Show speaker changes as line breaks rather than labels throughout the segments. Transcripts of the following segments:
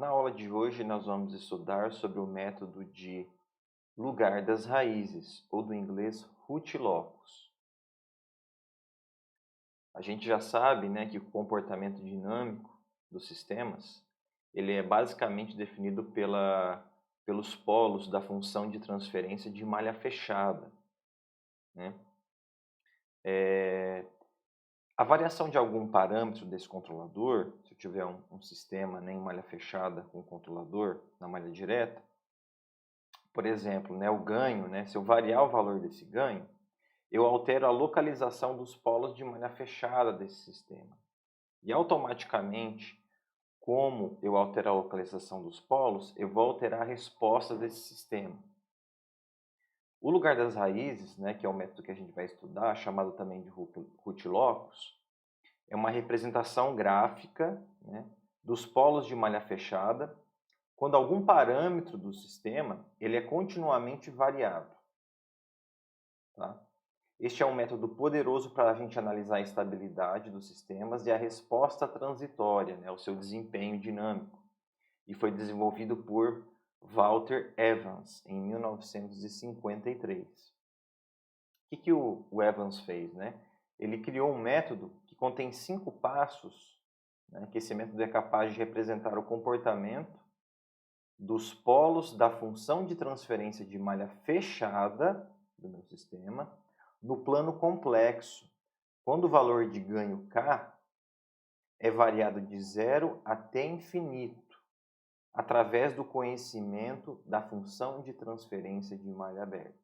Na aula de hoje nós vamos estudar sobre o método de lugar das raízes, ou do inglês root locus. A gente já sabe, né, que o comportamento dinâmico dos sistemas, ele é basicamente definido pelos polos da função de transferência de malha fechada, né? A variação de algum parâmetro desse controlador, se eu tiver um sistema, né, em malha fechada com controlador na malha direta, por exemplo, né, o ganho, né, se eu variar o valor desse ganho, eu altero a localização dos polos de malha fechada desse sistema. E automaticamente, como eu altero a localização dos polos, eu vou alterar a resposta desse sistema. O lugar das raízes, né, que é o método que a gente vai estudar, chamado também de root locus, é uma representação gráfica, né, dos polos de malha fechada quando algum parâmetro do sistema ele é continuamente variado. Tá? Este é um método poderoso para a gente analisar a estabilidade dos sistemas e a resposta transitória, né, o seu desempenho dinâmico. E foi desenvolvido por Walter Evans em 1953. O que o Evans fez? Né? Ele criou um método que contém 5 passos, né, que esse método é capaz de representar o comportamento dos polos da função de transferência de malha fechada do meu sistema no plano complexo, quando o valor de ganho K é variado de 0 até infinito, através do conhecimento da função de transferência de malha aberta.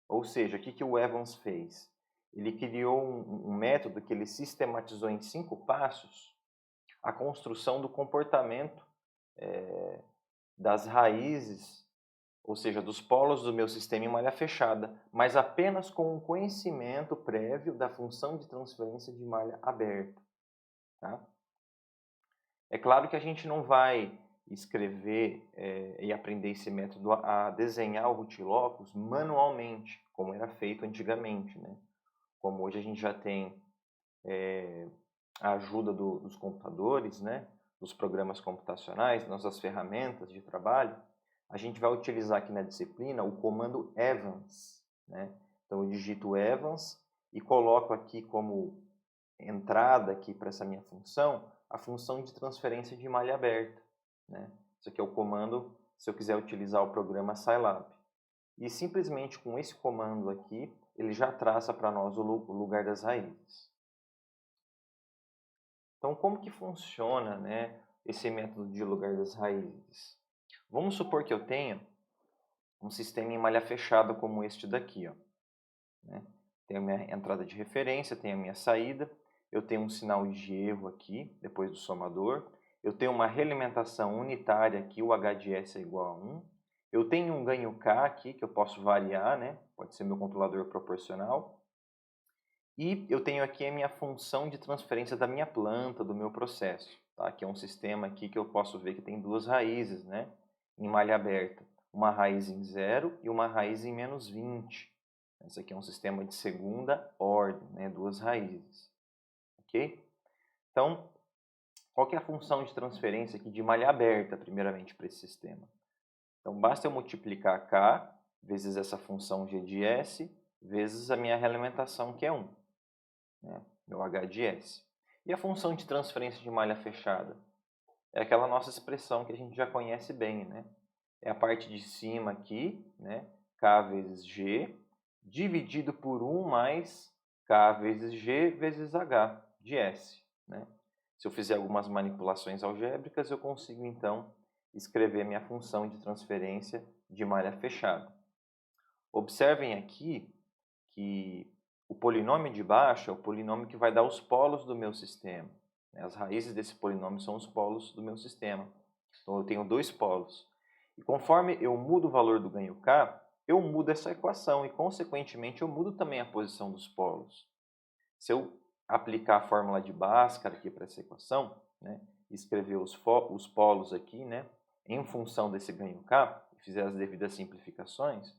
Ou seja, o que o Evans fez? Ele criou um método que ele sistematizou em 5 passos a construção do comportamento das raízes, ou seja, dos polos do meu sistema em malha fechada, mas apenas com um conhecimento prévio da função de transferência de malha aberta. Tá? É claro que a gente não vai escrever e aprender esse método a desenhar o root locus manualmente, como era feito antigamente, né? Como hoje a gente já tem a ajuda dos computadores, né? Dos programas computacionais, nossas ferramentas de trabalho, a gente vai utilizar aqui na disciplina o comando Evans, né? Então eu digito Evans e coloco aqui como entrada aqui para essa minha função a função de transferência de malha aberta, né? Isso aqui é o comando se eu quiser utilizar o programa Scilab. E simplesmente com esse comando aqui, ele já traça para nós o lugar das raízes. Então, como que funciona, né, esse método de lugar das raízes? Vamos supor que eu tenha um sistema em malha fechada como este daqui, ó, né? Tenho a minha entrada de referência, tenho a minha saída, eu tenho um sinal de erro aqui, depois do somador, eu tenho uma realimentação unitária aqui, o H de S é igual a 1, eu tenho um ganho K aqui, que eu posso variar, né? Pode ser meu controlador proporcional, e eu tenho aqui a minha função de transferência da minha planta, do meu processo, tá? Que é um sistema aqui que eu posso ver que tem duas raízes, né? Em malha aberta. Uma raiz em 0 e uma raiz em menos 20. Esse aqui é um sistema de segunda ordem, né? Duas raízes. Ok? Então, qual que é a função de transferência aqui de malha aberta, primeiramente, para esse sistema? Então, basta eu multiplicar K vezes essa função G de S vezes a minha realimentação, que é 1. Né, meu H de S. E a função de transferência de malha fechada? É aquela nossa expressão que a gente já conhece bem, né? É a parte de cima aqui, né? K vezes G, dividido por 1 mais K vezes G vezes H de S. Né? Se eu fizer algumas manipulações algébricas, eu consigo, então, escrever minha função de transferência de malha fechada. Observem aqui que o polinômio de baixo é o polinômio que vai dar os polos do meu sistema. As raízes desse polinômio são os polos do meu sistema. Então, eu tenho dois polos. E conforme eu mudo o valor do ganho K, eu mudo essa equação e, consequentemente, eu mudo também a posição dos polos. Se eu aplicar a fórmula de Bhaskara aqui para essa equação, né, escrever os polos aqui, né, em função desse ganho K, e fizer as devidas simplificações,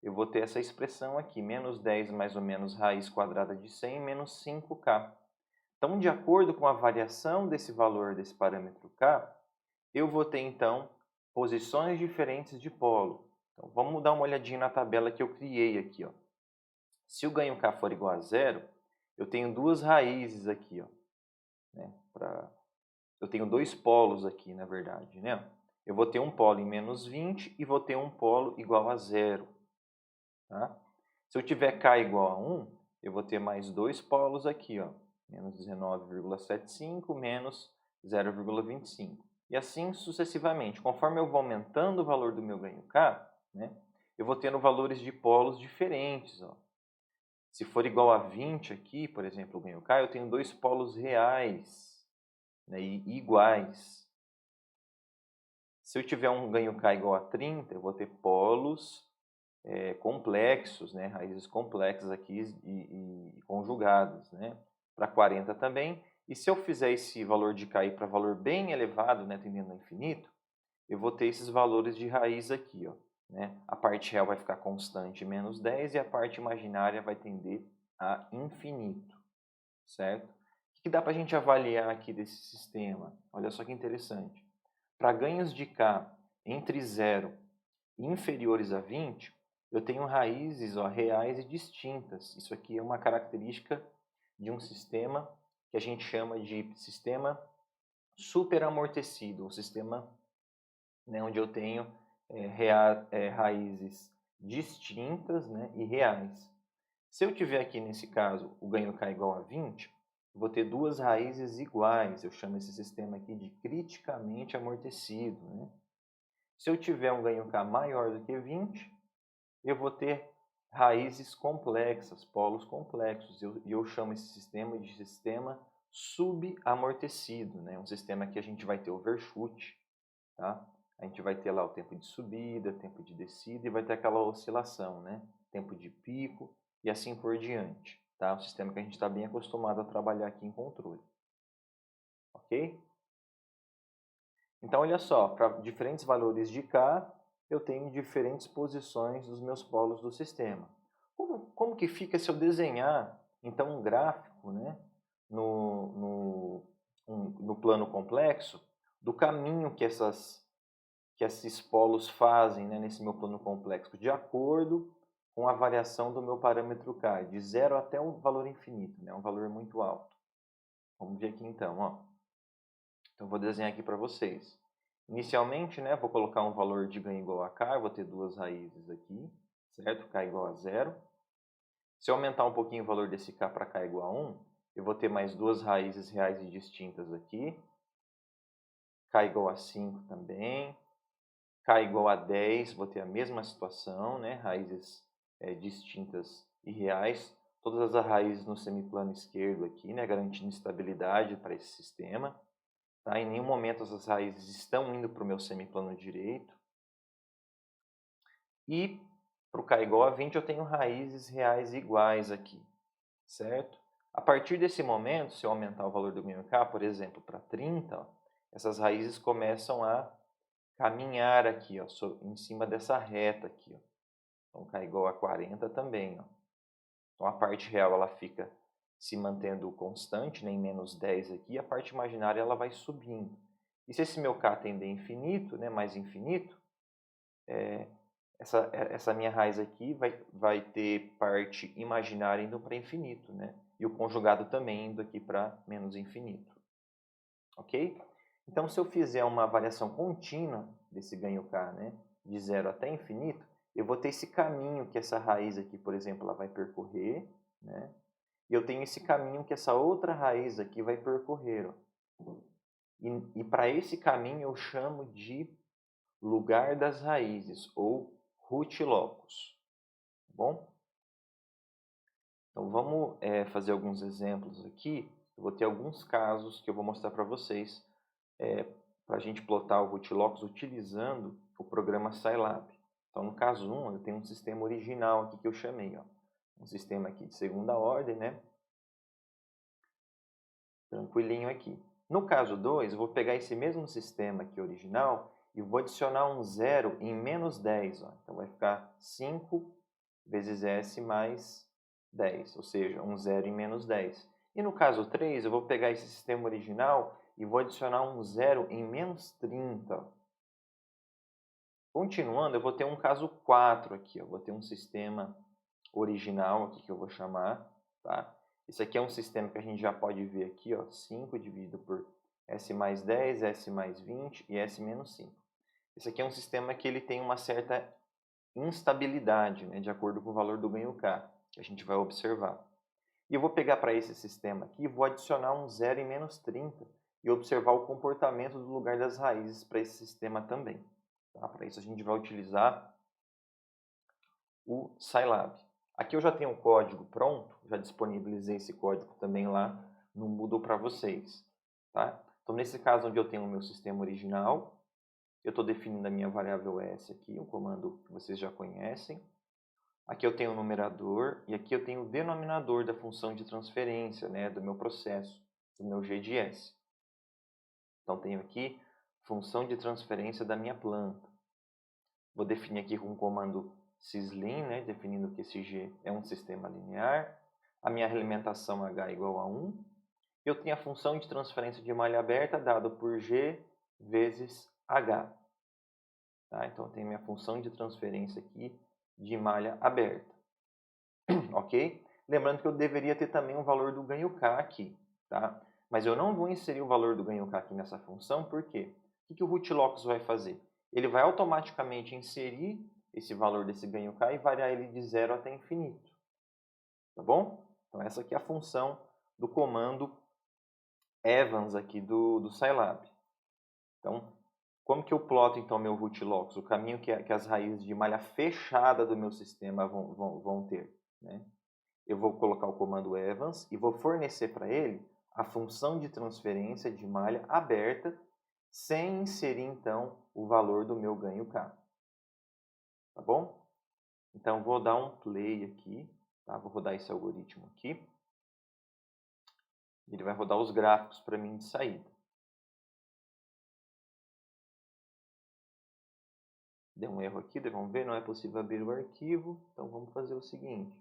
eu vou ter essa expressão aqui, menos 10 mais ou menos raiz quadrada de 100 menos 5K. Então, de acordo com a variação desse valor desse parâmetro K, eu vou ter, então, posições diferentes de polo. Então, vamos dar uma olhadinha na tabela que eu criei aqui, ó. Se o ganho K for igual a zero, eu tenho duas raízes aqui, ó, né? Eu tenho dois polos aqui, na verdade, né? Eu vou ter um polo em menos 20 e vou ter um polo igual a zero, tá? Se eu tiver K igual a 1, eu vou ter mais dois polos aqui, ó, menos 19,75 menos 0,25. E assim sucessivamente. Conforme eu vou aumentando o valor do meu ganho K, né, eu vou tendo valores de polos diferentes, ó. Se for igual a 20 aqui, por exemplo, o ganho K, eu tenho dois polos reais, né, e iguais. Se eu tiver um ganho K igual a 30, eu vou ter polos complexos, né, raízes complexas aqui e conjugadas, né, para 40 também. E se eu fizer esse valor de K para valor bem elevado, né, tendendo a infinito, eu vou ter esses valores de raiz aqui, ó, né? A parte real vai ficar constante, menos 10, e a parte imaginária vai tender a infinito, certo? O que dá para a gente avaliar aqui desse sistema? Olha só que interessante. Para ganhos de K entre 0 e inferiores a 20, eu tenho raízes, ó, reais e distintas. Isso aqui é uma característica de um sistema que a gente chama de sistema superamortecido, um sistema, né, onde eu tenho raízes distintas, né, e reais. Se eu tiver aqui, nesse caso, o ganho K igual a 20, eu vou ter duas raízes iguais. Eu chamo esse sistema aqui de criticamente amortecido, né? Se eu tiver um ganho K maior do que 20, eu vou ter raízes complexas, polos complexos. E eu chamo esse sistema de sistema subamortecido, né? Um sistema que a gente vai ter overshoot, tá? A gente vai ter lá o tempo de subida, tempo de descida e vai ter aquela oscilação, né? Tempo de pico e assim por diante, tá? Um sistema que a gente está bem acostumado a trabalhar aqui em controle, ok? Então, olha só, para diferentes valores de K, eu tenho diferentes posições dos meus polos do sistema. Como que fica se eu desenhar, então, um gráfico, né, no plano complexo do caminho que esses polos fazem, né, nesse meu plano complexo, de acordo com a variação do meu parâmetro K, de 0 até um valor infinito, né, um valor muito alto. Vamos ver aqui então, ó. Então, vou desenhar aqui para vocês. Inicialmente, né, vou colocar um valor de ganho igual a K, eu vou ter duas raízes aqui, certo? K igual a 0. Se eu aumentar um pouquinho o valor desse K para K igual a 1, eu vou ter mais duas raízes reais e distintas aqui. K igual a 5 também. K igual a 10, vou ter a mesma situação, né? Raízes distintas e reais. Todas as raízes no semiplano esquerdo aqui, né? Garantindo estabilidade para esse sistema. Tá? Em nenhum momento essas raízes estão indo para o meu semiplano direito. E para o K igual a 20 eu tenho raízes reais iguais aqui, certo? A partir desse momento, se eu aumentar o valor do ganho K, por exemplo, para 30, ó, essas raízes começam a caminhar aqui, ó, em cima dessa reta aqui, ó. Então, K igual a 40 também, ó. Então, a parte real ela fica se mantendo constante, né, em menos 10 aqui, e a parte imaginária ela vai subindo. E se esse meu K tender a infinito, né, mais infinito, essa minha raiz aqui vai ter parte imaginária indo para infinito, né? E o conjugado também indo aqui para menos infinito. Ok? Então, se eu fizer uma variação contínua desse ganho K, né, de 0 até infinito, eu vou ter esse caminho que essa raiz aqui, por exemplo, ela vai percorrer, né? E eu tenho esse caminho que essa outra raiz aqui vai percorrer. Ó. E para esse caminho eu chamo de lugar das raízes, ou root locus. Tá bom? Então, vamos fazer alguns exemplos aqui. Eu vou ter alguns casos que eu vou mostrar para vocês para a gente plotar o root locus utilizando o programa Scilab. Então, no caso 1, eu tenho um sistema original aqui que eu chamei. Ó. Um sistema aqui de segunda ordem, né? Tranquilinho aqui. No caso 2, eu vou pegar esse mesmo sistema aqui original e vou adicionar um zero em menos 10. Ó. Então, vai ficar 5 vezes S mais 10, ou seja, um zero em menos 10. E no caso 3, eu vou pegar esse sistema original e vou adicionar um zero em menos 30. Continuando, eu vou ter um caso 4 aqui, ó. Vou ter um sistema original aqui que eu vou chamar, tá? Esse aqui é um sistema que a gente já pode ver aqui, ó, 5 dividido por S mais 10, S mais 20 e S menos 5. Esse aqui é um sistema que ele tem uma certa instabilidade, né, de acordo com o valor do ganho K, que a gente vai observar. E eu vou pegar para esse sistema aqui e vou adicionar um zero em menos 30 e observar o comportamento do lugar das raízes para esse sistema também. Tá? Para isso a gente vai utilizar o Scilab. Aqui eu já tenho o código pronto, já disponibilizei esse código também lá no Moodle para vocês. Tá? Então, nesse caso onde eu tenho o meu sistema original, eu estou definindo a minha variável S aqui, um comando que vocês já conhecem. Aqui eu tenho o numerador e aqui eu tenho o denominador da função de transferência, né, do meu processo, do meu G de S. Então, tenho aqui função de transferência da minha planta. Vou definir aqui com o comando syslin, né, definindo que esse G é um sistema linear. A minha alimentação H é igual a 1. Eu tenho a função de transferência de malha aberta dado por G vezes H. Tá? Então, eu tenho minha função de transferência aqui de malha aberta. Ok? Lembrando que eu deveria ter também o valor do ganho K aqui. Tá? Mas eu não vou inserir o valor do ganho K aqui nessa função, por quê? O que o Rootlocus vai fazer? Ele vai automaticamente inserir esse valor desse ganho K e variar ele de 0 até infinito. Tá bom? Então, essa aqui é a função do comando Evans aqui do Scilab. Então, como que eu ploto então meu Rootlocus? O caminho que as raízes de malha fechada do meu sistema vão ter. Né? Eu vou colocar o comando Evans e vou fornecer para ele a função de transferência de malha aberta sem inserir então o valor do meu ganho K. Tá bom? Então, vou dar um play aqui, tá? Vou rodar esse algoritmo aqui. Ele vai rodar os gráficos para mim de saída. Deu um erro aqui, vamos ver, não é possível abrir o arquivo. Então, vamos fazer o seguinte.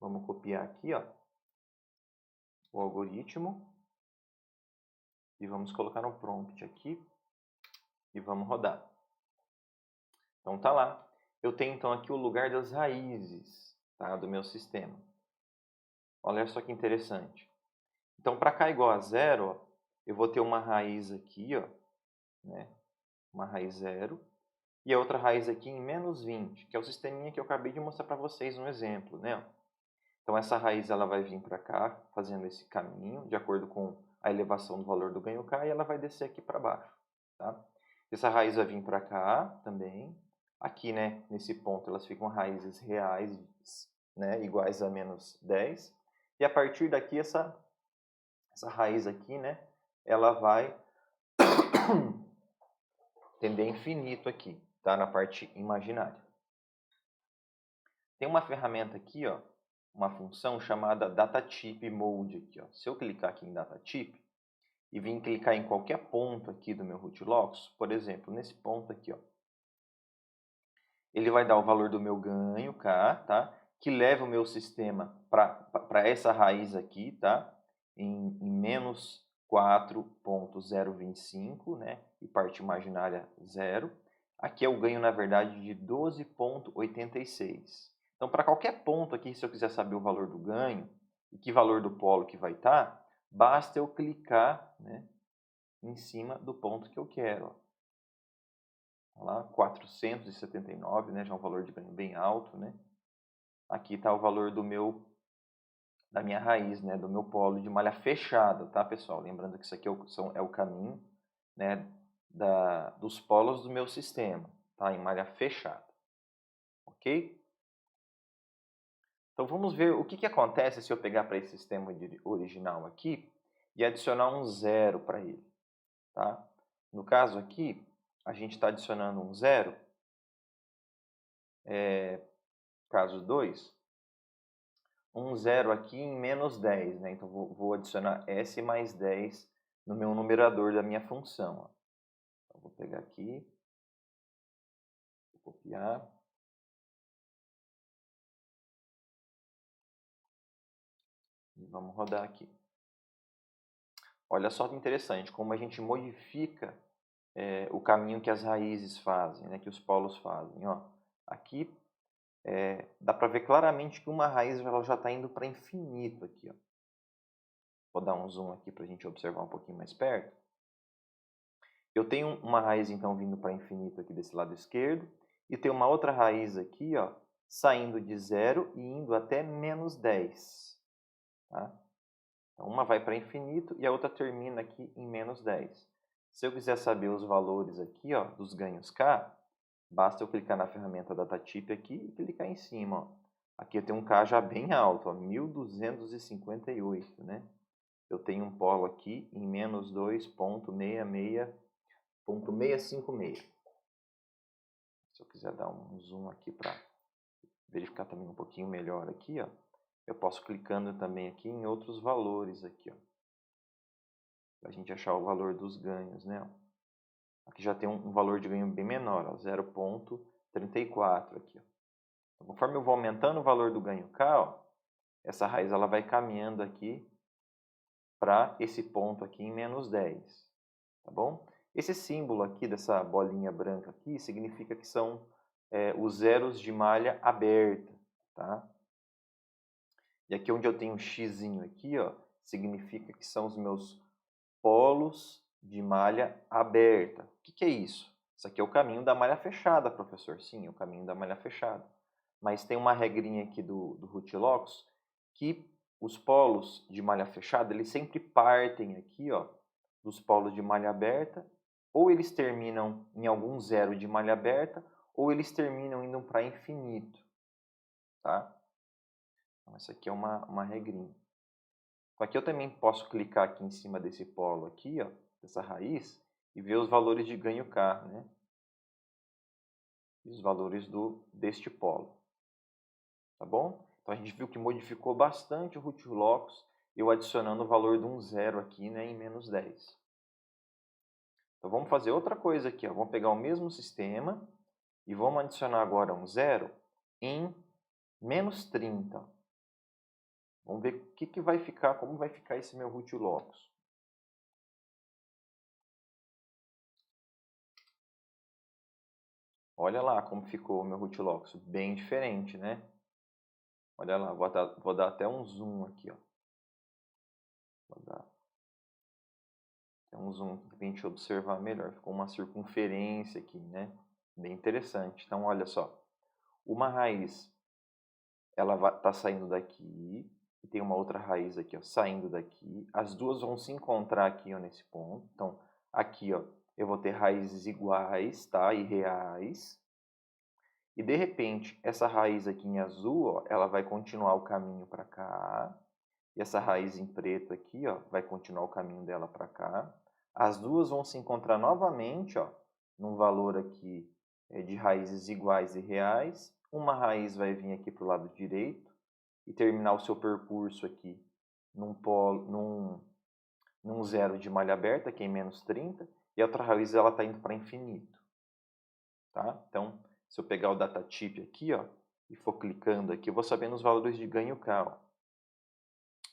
Vamos copiar aqui, ó, o algoritmo. E vamos colocar no prompt aqui. E vamos rodar. Então, tá lá. Eu tenho, então, aqui o lugar das raízes, tá, do meu sistema. Olha só que interessante. Então, para K igual a 0, ó, eu vou ter uma raiz aqui, ó, né, uma raiz 0. E a outra raiz aqui em menos 20, que é o sisteminha que eu acabei de mostrar para vocês no exemplo, né? Então, essa raiz ela vai vir para cá, fazendo esse caminho, de acordo com a elevação do valor do ganho K, e ela vai descer aqui para baixo, tá? Essa raiz vai vir para cá também. Aqui, né, nesse ponto, elas ficam raízes reais, né, iguais a menos 10. E a partir daqui, essa raiz aqui, né, ela vai tender a infinito aqui, tá? Na parte imaginária. Tem uma ferramenta aqui, ó, uma função chamada DataType Mode aqui, ó. Se eu clicar aqui em DataType e vir clicar em qualquer ponto aqui do meu Rootlocus, por exemplo, nesse ponto aqui, ó, ele vai dar o valor do meu ganho K, tá? Que leva o meu sistema para essa raiz aqui, tá? Em menos 4.025, né? E parte imaginária 0. Aqui é o ganho, na verdade, de 12.86. Então, para qualquer ponto aqui, se eu quiser saber o valor do ganho e que valor do polo que vai estar, basta eu clicar, né, em cima do ponto que eu quero. Ó. Lá, 479, né, já é um valor de ganho bem alto. Né? Aqui está o valor da minha raiz, né, do meu polo de malha fechada, tá, pessoal? Lembrando que isso aqui é o caminho, né, dos polos do meu sistema, tá, em malha fechada. Ok? Então, vamos ver o que acontece se eu pegar para esse sistema original aqui e adicionar um zero para ele. Tá? No caso aqui, a gente está adicionando um zero, caso 2, um zero aqui em menos 10. Né? Então, vou adicionar S mais 10 no meu numerador da minha função. Ó. Então, vou pegar aqui, vou copiar. E vamos rodar aqui. Olha só que interessante, como a gente modifica o caminho que as raízes fazem, né, que os polos fazem. Ó. Aqui dá para ver claramente que uma raiz ela já está indo para infinito aqui. Ó. Vou dar um zoom aqui para a gente observar um pouquinho mais perto. Eu tenho uma raiz, então, vindo para infinito aqui desse lado esquerdo, e tenho uma outra raiz aqui, ó, saindo de 0 e indo até menos 10. Tá? Então, uma vai para infinito e a outra termina aqui em menos 10. Se eu quiser saber os valores aqui, ó, dos ganhos K, basta eu clicar na ferramenta DataType aqui e clicar em cima. Ó. Aqui eu tenho um K já bem alto, ó, 1258, né? Eu tenho um polo aqui em menos 2,656. Se eu quiser dar um zoom aqui para verificar também um pouquinho melhor aqui, ó, eu posso clicando também aqui em outros valores aqui, ó, para a gente achar o valor dos ganhos, né? Aqui já tem um valor de ganho bem menor, ó, 0,34 aqui, ó. Então, conforme eu vou aumentando o valor do ganho K, ó, essa raiz ela vai caminhando aqui para esse ponto aqui em menos 10, tá bom? Esse símbolo aqui dessa bolinha branca aqui significa que são os zeros de malha aberta, tá? E aqui onde eu tenho um xizinho aqui, ó, significa que são os meus polos de malha aberta. O que é isso? Isso aqui é o caminho da malha fechada, professor. Sim, é o caminho da malha fechada. Mas tem uma regrinha aqui do Rutilocus que os polos de malha fechada, eles sempre partem aqui, ó, dos polos de malha aberta, ou eles terminam em algum zero de malha aberta, ou eles terminam indo para infinito, tá? Então, essa aqui é uma regrinha. Então, aqui eu também posso clicar aqui em cima desse polo aqui, ó, dessa raiz, e ver os valores de ganho K, né? E os valores deste polo. Tá bom? Então, a gente viu que modificou bastante o Rutilocus, eu adicionando o valor de um zero aqui, né, em menos 10. Então, vamos fazer outra coisa aqui, ó. Vamos pegar o mesmo sistema e vamos adicionar agora um zero em menos 30. Vamos ver o que vai ficar, como vai ficar esse meu Rutilocus. Olha lá como ficou o meu Rutilocus, bem diferente, né? Olha lá, vou dar até um zoom aqui, ó. Vou dar até um zoom para a gente observar melhor. Ficou uma circunferência aqui, né? Bem interessante. Então, olha só. Uma raiz, ela está saindo daqui, e tem uma outra raiz aqui, ó, saindo daqui. As duas vão se encontrar aqui, ó, nesse ponto. Então, aqui, ó, eu vou ter raízes iguais, tá? E reais. E, de repente, essa raiz aqui em azul, ó, ela vai continuar o caminho para cá. E essa raiz em preto aqui, ó, vai continuar o caminho dela para cá. As duas vão se encontrar novamente, ó, num valor aqui de raízes iguais e reais. Uma raiz vai vir aqui para o lado direito e terminar o seu percurso aqui num zero de malha aberta, que é em menos 30. E a outra raiz ela está indo para infinito. Tá? Então, se eu pegar o DataType aqui, ó, e for clicando aqui, eu vou sabendo os valores de ganho K. Ó.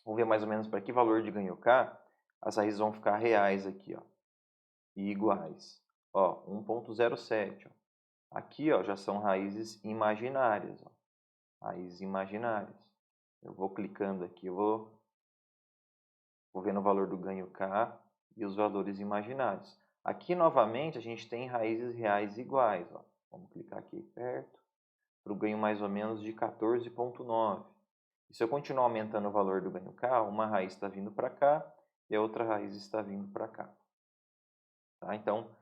Vamos ver mais ou menos para que valor de ganho K as raízes vão ficar reais aqui, ó, e iguais. Ó, 1,07. Aqui, ó, já são raízes imaginárias. Ó, raízes imaginárias. Eu vou clicando aqui, vou vendo o valor do ganho K e os valores imaginários. Aqui, novamente, a gente tem raízes reais iguais. Ó. Vamos clicar aqui perto, para o ganho mais ou menos de 14,9. E se eu continuar aumentando o valor do ganho K, uma raiz está vindo para cá e a outra raiz está vindo para cá. Tá? Então,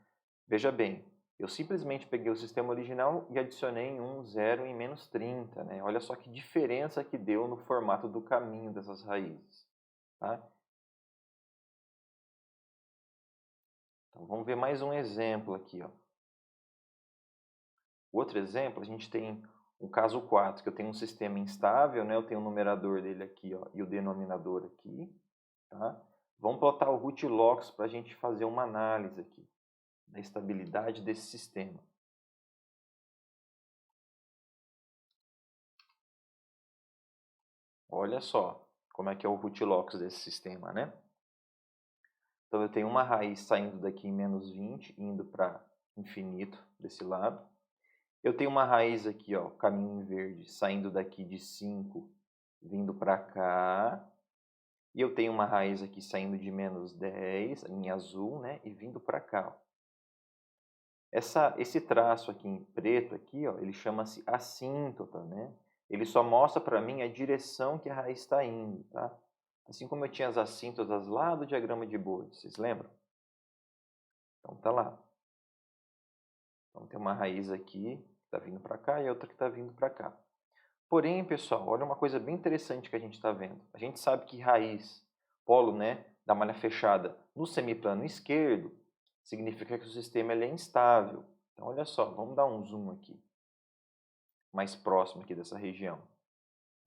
veja bem, eu simplesmente peguei o sistema original e adicionei um zero em menos 30. Né? Olha só que diferença que deu no formato do caminho dessas raízes. Tá? Então, vamos ver mais um exemplo aqui. Ó. Outro exemplo, a gente tem o caso 4, que eu tenho um sistema instável, né? Eu tenho o numerador dele aqui, ó, e o denominador aqui. Tá? Vamos plotar o Rutilocus para a gente fazer uma análise aqui da estabilidade desse sistema. Olha só como é que é o Rutilocus desse sistema, né? Então, eu tenho uma raiz saindo daqui em menos 20, indo para infinito desse lado. Eu tenho uma raiz aqui, ó, caminho em verde, saindo daqui de 5, vindo para cá. E eu tenho uma raiz aqui saindo de menos 10, em azul, né, e vindo para cá, ó. Esse traço aqui em preto, aqui, ó, ele chama-se assíntota, né? Ele só mostra para mim a direção que a raiz está indo, tá? Assim como eu tinha as assíntotas lá do diagrama de Bode, vocês lembram? Então tá lá. Então tem uma raiz aqui que está vindo para cá e outra que está vindo para cá. Porém, pessoal, olha uma coisa bem interessante que a gente está vendo. A gente sabe que raiz, polo, né, da malha fechada no semiplano esquerdo, significa que o sistema ele é instável. Então, olha só, vamos dar um zoom aqui, mais próximo aqui dessa região,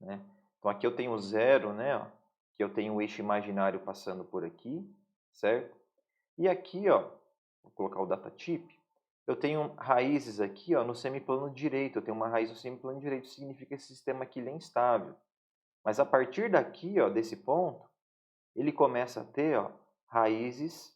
né? Então, aqui eu tenho zero, né, ó, que eu tenho o eixo imaginário passando por aqui, certo? E aqui, ó, vou colocar o datatip, eu tenho raízes aqui, ó, no semiplano direito. Eu tenho uma raiz no semiplano direito, significa que esse sistema aqui ele é instável. Mas a partir daqui, ó, desse ponto, ele começa a ter, ó, raízes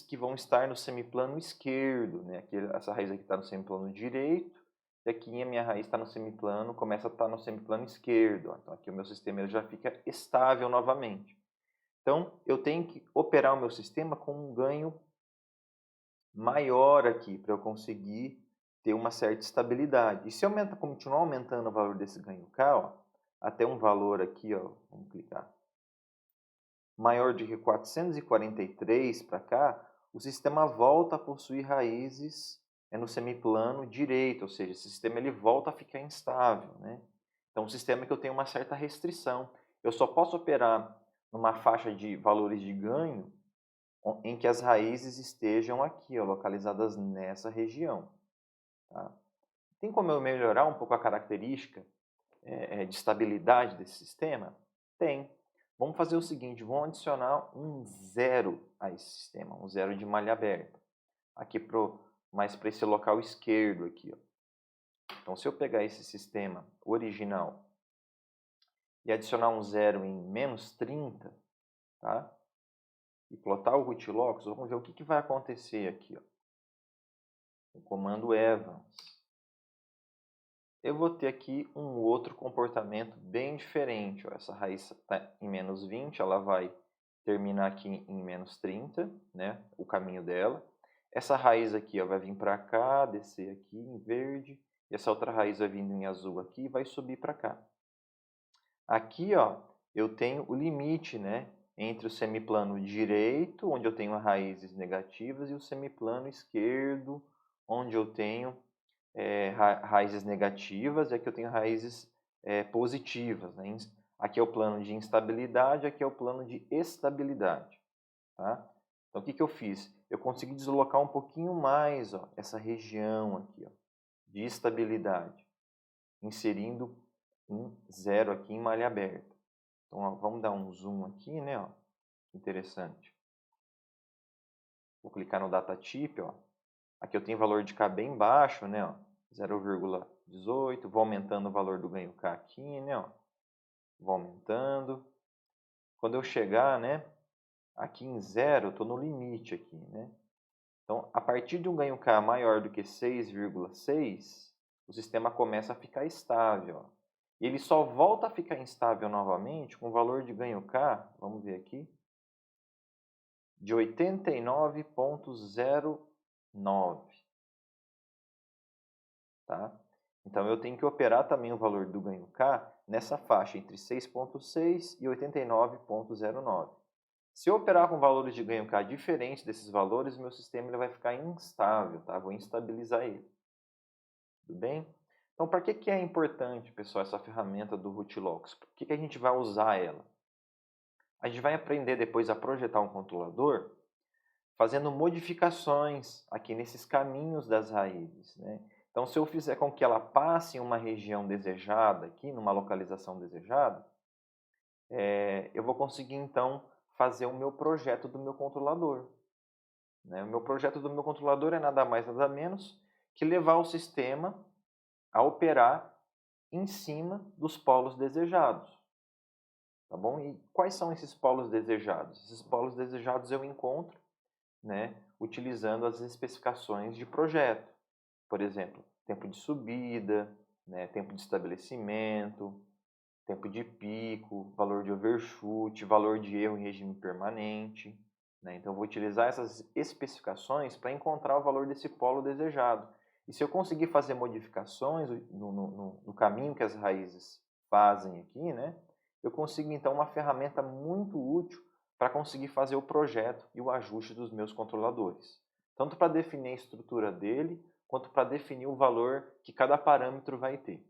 que vão estar no semiplano esquerdo, né? Aqui, essa raiz aqui está no semiplano direito, e aqui a minha raiz está no semiplano, começa a estar no semiplano esquerdo. Ó. Então aqui o meu sistema ele já fica estável novamente. Então eu tenho que operar o meu sistema com um ganho maior aqui para eu conseguir ter uma certa estabilidade. E se eu continuar aumentando o valor desse ganho K, ó, até um valor aqui, ó, vamos clicar, maior de que 443 para cá, o sistema volta a possuir raízes no semiplano direito, ou seja, esse sistema ele volta a ficar instável, né? Então, um sistema que eu tenho uma certa restrição. Eu só posso operar numa faixa de valores de ganho em que as raízes estejam aqui, ó, localizadas nessa região. Tá? Tem como eu melhorar um pouco a característica de estabilidade desse sistema? Tem. Vamos fazer o seguinte, vamos adicionar um zero a esse sistema, um zero de malha aberta. Aqui mais para esse local esquerdo aqui. Ó. Então, se eu pegar esse sistema original e adicionar um zero em menos 30, tá? E plotar o Rootlocks, vamos ver o que vai acontecer aqui. Ó. O comando Evans. Eu vou ter aqui um outro comportamento bem diferente. Ó. Essa raiz está em menos 20, ela vai terminar aqui em menos 30, né? O caminho dela. Essa raiz aqui ó, vai vir para cá, descer aqui em verde. E essa outra raiz vai vindo em azul aqui e vai subir para cá. Aqui ó, eu tenho o limite, né? Entre o semiplano direito, onde eu tenho raízes negativas, e o semiplano esquerdo, onde eu tenho raízes negativas, e aqui eu tenho raízes positivas. Né? Aqui é o plano de instabilidade, aqui é o plano de estabilidade. Tá? Então, o que eu fiz? Eu consegui deslocar um pouquinho mais ó, essa região aqui, ó, de estabilidade, inserindo um zero aqui em malha aberta. Então, ó, vamos dar um zoom aqui, né? Ó. Interessante. Vou clicar no datatip, ó. Aqui eu tenho valor de K bem baixo, né? Ó, 0,18. Vou aumentando o valor do ganho K aqui, né? Ó. Vou aumentando. Quando eu chegar, né? Aqui em zero, eu estou no limite aqui, né? Então, a partir de um ganho K maior do que 6,6, o sistema começa a ficar estável. Ó. Ele só volta a ficar instável novamente com o valor de ganho K, vamos ver aqui, de 89,09. Tá? Então, eu tenho que operar também o valor do ganho K nessa faixa entre 6,6 e 89,09. Se eu operar com valores de ganho K diferentes desses valores, o meu sistema ele vai ficar instável, tá? Vou instabilizar ele. Tudo bem? Então, para que é importante, pessoal, essa ferramenta do Rootlocks? Por que a gente vai usar ela? A gente vai aprender depois a projetar um controlador fazendo modificações aqui nesses caminhos das raízes, né? Então, se eu fizer com que ela passe em uma região desejada, aqui, numa localização desejada, eu vou conseguir, então, fazer o meu projeto do meu controlador. Né? O meu projeto do meu controlador é nada mais, nada menos que levar o sistema a operar em cima dos polos desejados. tá bom? E quais são esses polos desejados? Esses polos desejados eu encontro, né, utilizando as especificações de projeto. Por exemplo, tempo de subida, né, tempo de estabelecimento, tempo de pico, valor de overshoot, valor de erro em regime permanente, né? Então, eu vou utilizar essas especificações para encontrar o valor desse polo desejado. E se eu conseguir fazer modificações no caminho que as raízes fazem aqui, né, eu consigo, então, uma ferramenta muito útil para conseguir fazer o projeto e o ajuste dos meus controladores. Tanto para definir a estrutura dele, quanto para definir o valor que cada parâmetro vai ter.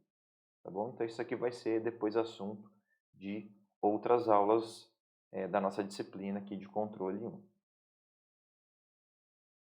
Tá bom? Então, isso aqui vai ser depois assunto de outras aulas da nossa disciplina aqui de controle 1.